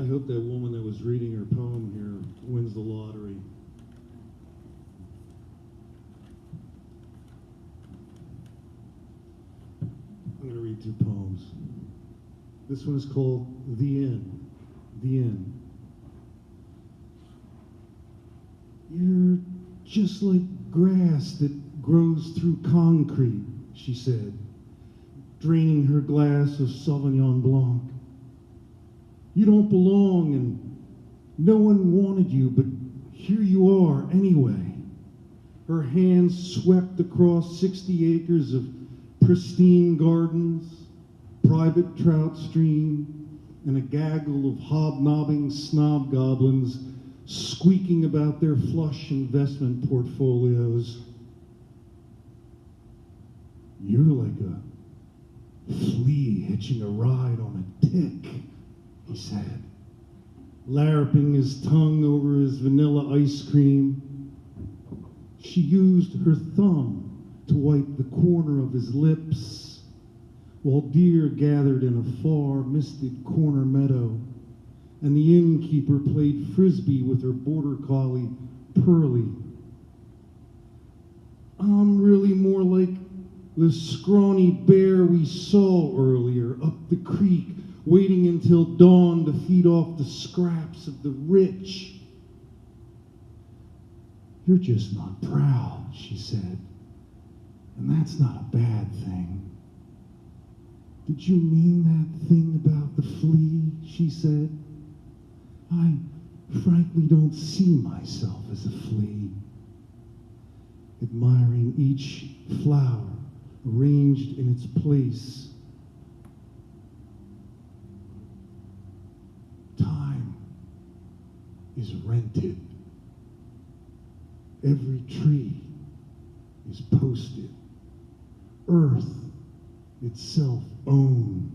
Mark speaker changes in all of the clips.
Speaker 1: I hope that woman that was reading her poem here wins the lottery. I'm going to read 2 poems. This one is called The End. The End. You're just like grass that grows through concrete, she said, draining her glass of Sauvignon Blanc. You don't belong and no one wanted you, but here you are anyway. Her hands swept across 60 acres of pristine gardens, private trout stream, and a gaggle of hobnobbing snob goblins squeaking about their flush investment portfolios. You're like a flea hitching a ride on a tick, he said, larraping his tongue over his vanilla ice cream. She used her thumb to wipe the corner of his lips, while deer gathered in a far, misted corner meadow, and the innkeeper played frisbee with her border collie, Pearlie. I'm really more like the scrawny bear we saw earlier up the creek, waiting until dawn to feed off the scraps of the rich. You're just not proud, she said, and that's not a bad thing. Did you mean that thing about the flea, she said? I frankly don't see myself as a flea, admiring each flower arranged in its place. Time is rented. Every tree is posted. Earth itself owned,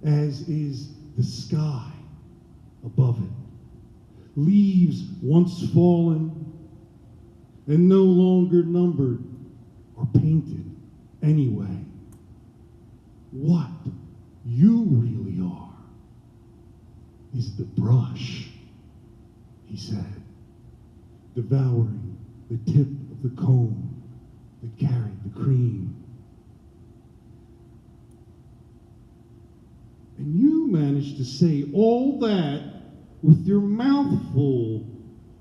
Speaker 1: as is the sky above it. Leaves once fallen and no longer numbered or painted anyway. What you really are is the brush, he said, devouring the tip of the comb that carried the cream. And you managed to say all that with your mouth full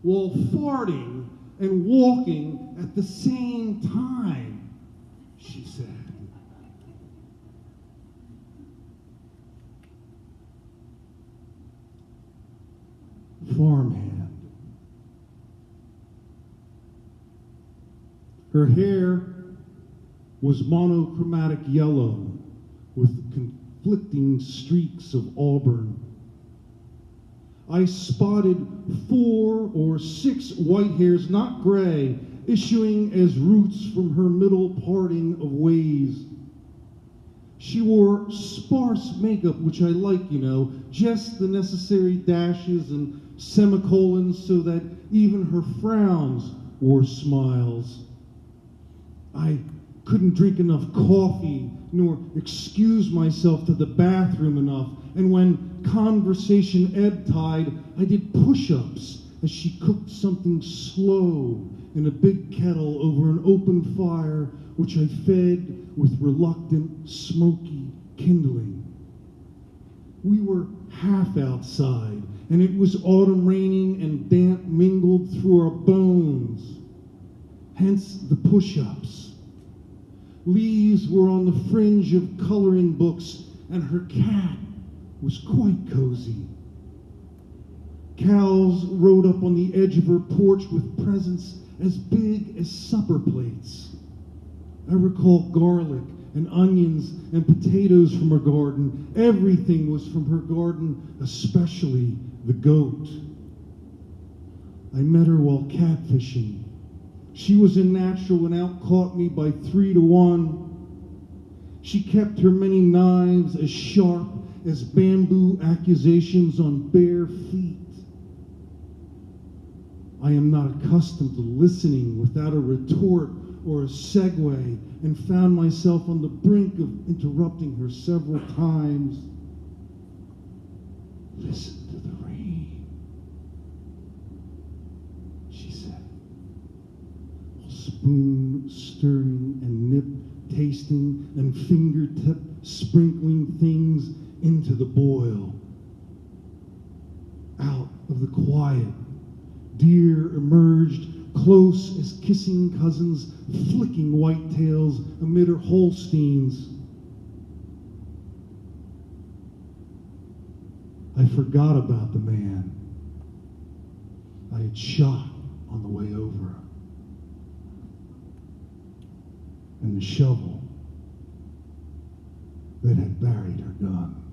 Speaker 1: while farting and walking at the same time, she said. Farmhand. Her hair was monochromatic yellow with conflicting streaks of auburn. I spotted 4 or 6 white hairs, not gray, issuing as roots from her middle parting of ways. She wore sparse makeup, which I like, you know, just the necessary dashes and semicolons so that even her frowns wore smiles. I couldn't drink enough coffee nor excuse myself to the bathroom enough, and when conversation ebb-tide, I did push-ups as she cooked something slow in a big kettle over an open fire, which I fed with reluctant, smoky kindling. We were half outside, and it was autumn raining and damp mingled through our bones. Hence the push-ups. Leaves were on the fringe of coloring books, and her cat was quite cozy. Cows rode up on the edge of her porch with presents as big as supper plates. I recall garlic and onions and potatoes from her garden. Everything was from her garden, especially the goat. I met her while catfishing. She was a natural and outcaught me by 3 to 1. She kept her many knives as sharp as bamboo accusations on bare feet. I am not accustomed to listening without a retort or a segue, and found myself on the brink of interrupting her several times. Listen to the spoon stirring and nip tasting and fingertip sprinkling things into the boil. Out of the quiet, deer emerged, close as kissing cousins, flicking white tails amid her Holsteins. I forgot about the man I had shot on the way over, and the shovel that had buried her gun.